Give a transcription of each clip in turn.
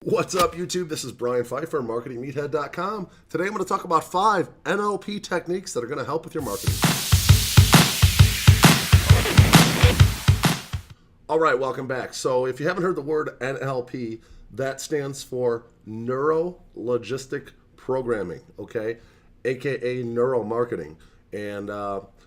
What's up, YouTube? This is Brian Pfeiffer, MarketingMeathead.com. Today I'm going to talk about 5 NLP techniques that are going to help with your marketing. All right, welcome back. So if you haven't heard the word NLP, that stands for Neuro-Linguistic Programming, okay? AKA Neuromarketing. And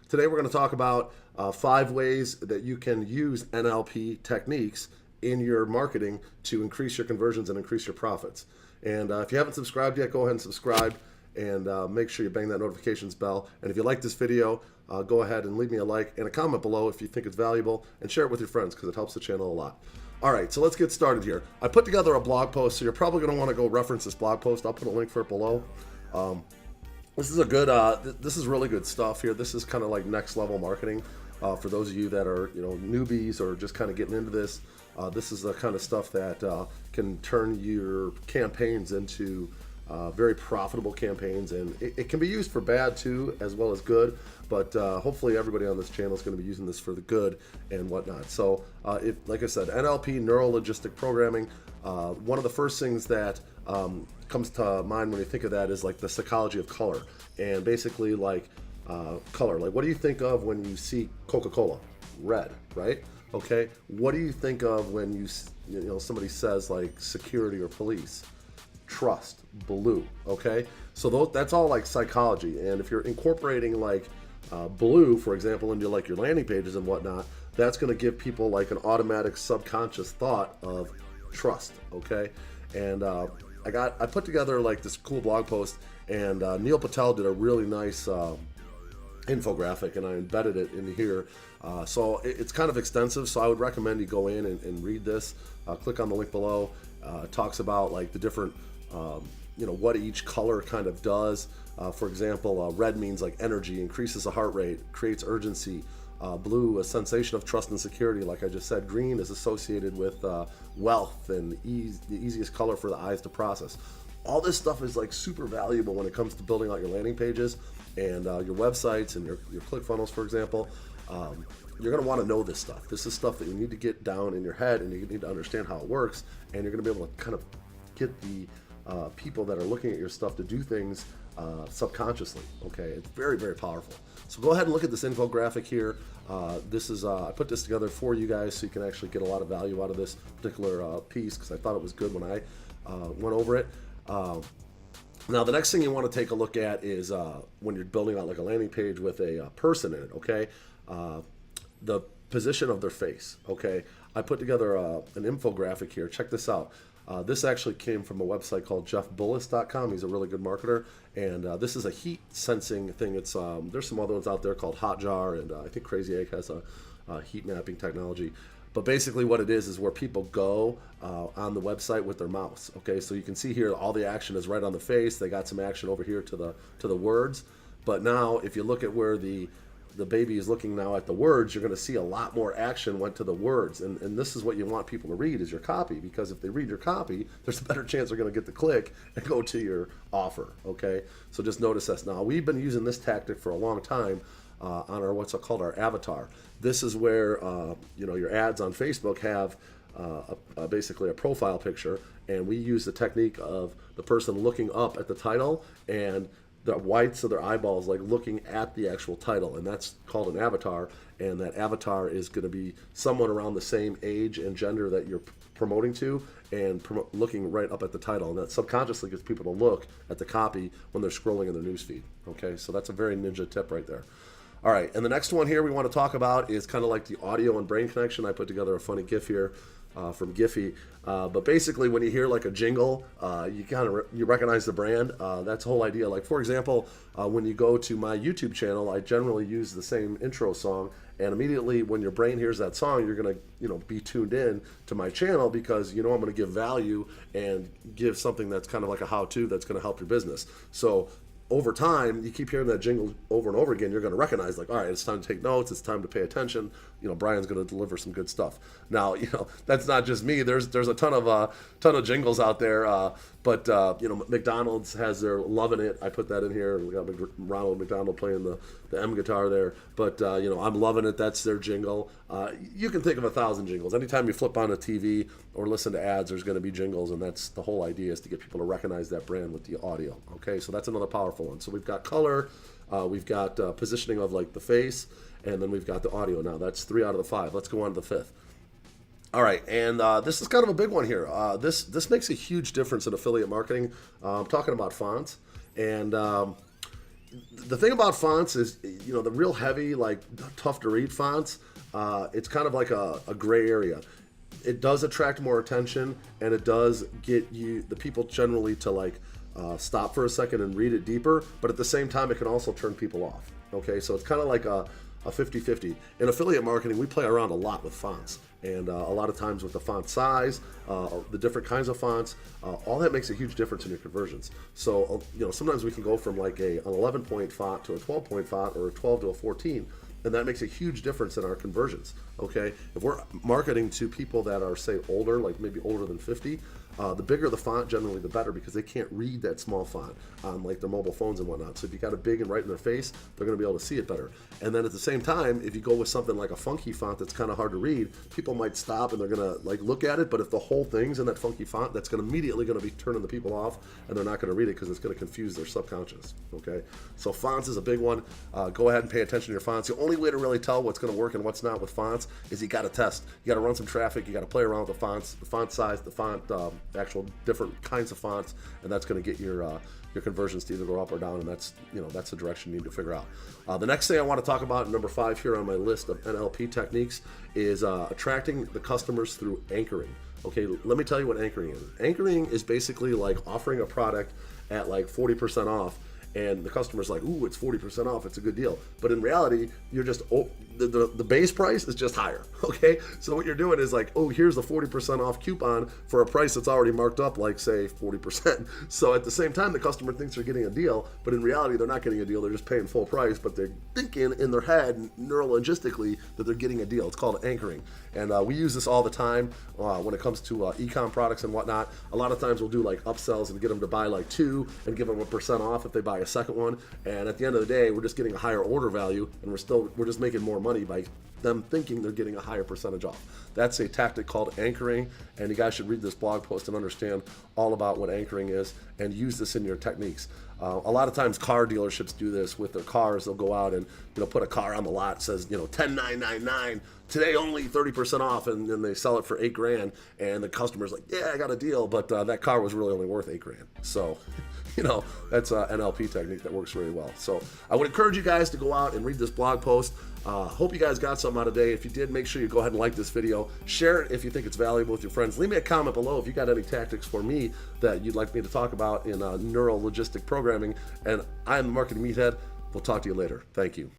today we're going to talk about 5 ways that you can use NLP techniques in your marketing to increase your conversions and increase your profits. And if you haven't subscribed yet, go ahead and subscribe and make sure you bang that notifications bell. And if you like this video, go ahead and leave me a like and a comment below if you think it's valuable, and share it with your friends because it helps the channel a lot. All right, so let's get started here. I put together a blog post, so you're probably going to want to go reference this blog post. I'll put a link for it below. This is a good, this is really good stuff here. This is kind of like next level marketing for those of you that are, newbies or just kind of getting into this. This is the kind of stuff that can turn your campaigns into very profitable campaigns, and it can be used for bad too, as well as good. But hopefully everybody on this channel is going to be using this for the good and whatnot. So, like I said, NLP, Neuro-Linguistic Programming. One of the first things that comes to mind when you think of that is like the psychology of color, and basically like color. Like, what do you think of when you see Coca-Cola? Red, right? Okay. What do you think of when you somebody says like security or police? Trust, blue. Okay. So that's all like psychology. And if you're incorporating like blue, for example, into like your landing pages and whatnot, that's going to give people like an automatic subconscious thought of trust. Okay. And I put together like this cool blog post, and Neil Patel did a really nice infographic, and I embedded it in here. So it's kind of extensive, so I would recommend you go in and read this. Click on the link below. It talks about like the different, what each color kind of does. For example, red means like energy, increases the heart rate, creates urgency. Blue, a sensation of trust and security, like I just said. Green is associated with wealth and ease, the easiest color for the eyes to process. All this stuff is like super valuable when it comes to building out your landing pages and your websites and your ClickFunnels, for example. You're going to want to know this stuff. This is stuff that you need to get down in your head, and you need to understand how it works, and you're going to be able to kind of get the people that are looking at your stuff to do things subconsciously. Okay, it's very, very powerful. So go ahead and look at this infographic here. This is I put this together for you guys so you can actually get a lot of value out of this particular piece, because I thought it was good when I went over it. Now, the next thing you want to take a look at is when you're building out like a landing page with a person in it, okay? The position of their face, okay? I put together an infographic here. Check this out. This actually came from a website called jeffbullis.com. He's a really good marketer, and this is a heat sensing thing. It's there's some other ones out there called Hotjar, and I think Crazy Egg has a heat mapping technology. But basically what it is where people go on the website with their mouse. Okay, so you can see here all the action is right on the face. They got some action over here to the words. But now if you look at where the baby is looking now at the words, you're going to see a lot more action went to the words. And this is what you want people to read, is your copy, because if they read your copy, there's a better chance they're going to get the click and go to your offer. Okay, so just notice this. Now, we've been using this tactic for a long time on our what's called our avatar. This is where your ads on Facebook have basically a profile picture, and we use the technique of the person looking up at the title and the whites of their eyeballs like looking at the actual title, and that's called an avatar. And that avatar is going to be someone around the same age and gender that you're promoting to, and looking right up at the title, and that subconsciously gets people to look at the copy when they're scrolling in their newsfeed. Okay, so that's a very ninja tip right there. All right, and the next one here we want to talk about is kind of like the audio and brain connection. I put together a funny GIF here from Giphy, but basically when you hear like a jingle, you recognize the brand. That's the whole idea. Like, for example, when you go to my YouTube channel, I generally use the same intro song, and immediately when your brain hears that song, you're going to be tuned in to my channel, because I'm going to give value and give something that's kind of like a how-to that's going to help your business. So over time, you keep hearing that jingle over and over again, you're going to recognize, like, all right, it's time to take notes, it's time to pay attention. Brian's going to deliver some good stuff. Now, that's not just me. There's a ton of jingles out there. But McDonald's has their Loving It. I put that in here. We got Ronald McDonald playing the M guitar there. But, I'm Loving It. That's their jingle. You can think of 1,000 jingles. Anytime you flip on a TV or listen to ads, there's going to be jingles. And that's the whole idea, is to get people to recognize that brand with the audio. Okay, so that's another powerful one. So we've got color. We've got positioning of like the face. And then we've got the audio now. That's 3 out of the 5. Let's go on to the 5th. All right, and this is kind of a big one here. This makes a huge difference in affiliate marketing. I'm talking about fonts. And the thing about fonts is, the real heavy, like tough to read fonts, it's kind of like a gray area. It does attract more attention, and it does get the people generally to stop for a second and read it deeper. But at the same time, it can also turn people off. Okay, so it's kind of like a 50-50. In affiliate marketing, we play around a lot with fonts, and a lot of times with the font size, the different kinds of fonts, all that makes a huge difference in your conversions. So, sometimes we can go from like an 11-point font to a 12-point font, or a 12 to a 14, and that makes a huge difference in our conversions. Okay, if we're marketing to people that are, say, older, like maybe older than 50, the bigger the font, generally the better, because they can't read that small font on like their mobile phones and whatnot. So if you got it big and right in their face, they're going to be able to see it better. And then at the same time, if you go with something like a funky font that's kind of hard to read, people might stop and they're going to look at it. But if the whole thing's in that funky font, that's immediately going to be turning the people off, and they're not going to read it because it's going to confuse their subconscious. Okay, so fonts is a big one. Go ahead and pay attention to your fonts. The only way to really tell what's going to work and what's not with fonts is you got to test. You got to run some traffic. You got to play around with the fonts, the font size, the font, actual different kinds of fonts, and that's going to get your conversions to either go up or down, and that's the direction you need to figure out. The next thing I want to talk about, number 5 here on my list of NLP techniques, is attracting the customers through anchoring. Okay, let me tell you what anchoring is. Anchoring is basically like offering a product at like 40% off, and the customer's like, ooh, it's 40% off, it's a good deal. But in reality, you're just, the base price is just higher, okay? So what you're doing is like, oh, here's the 40% off coupon for a price that's already marked up, like say 40%. So at the same time, the customer thinks they're getting a deal, but in reality, they're not getting a deal, they're just paying full price, but they're thinking in their head, neuro-linguistically, that they're getting a deal. It's called anchoring. And we use this all the time when it comes to e-com products and whatnot. A lot of times we'll do like upsells and get them to buy like 2 and give them a % off if they buy a second one. And at the end of the day, we're just getting a higher order value, and we're just making more money by them thinking they're getting a higher percentage off. That's a tactic called anchoring, and you guys should read this blog post and understand all about what anchoring is and use this in your techniques. A lot of times car dealerships do this with their cars. They'll go out and put a car on the lot, says 10999 today, only 30% off, and then they sell it for $8,000, and the customer's like, yeah, I got a deal, but that car was really only worth $8,000. So that's an NLP technique that works really well. So I would encourage you guys to go out and read this blog post. Hope you guys got something out of today. If you did, make sure you go ahead and like this video. Share it if you think it's valuable with your friends. Leave me a comment below if you got any tactics for me that you'd like me to talk about in Neuro-Linguistic Programming. And I am the Marketing Meathead. We'll talk to you later. Thank you.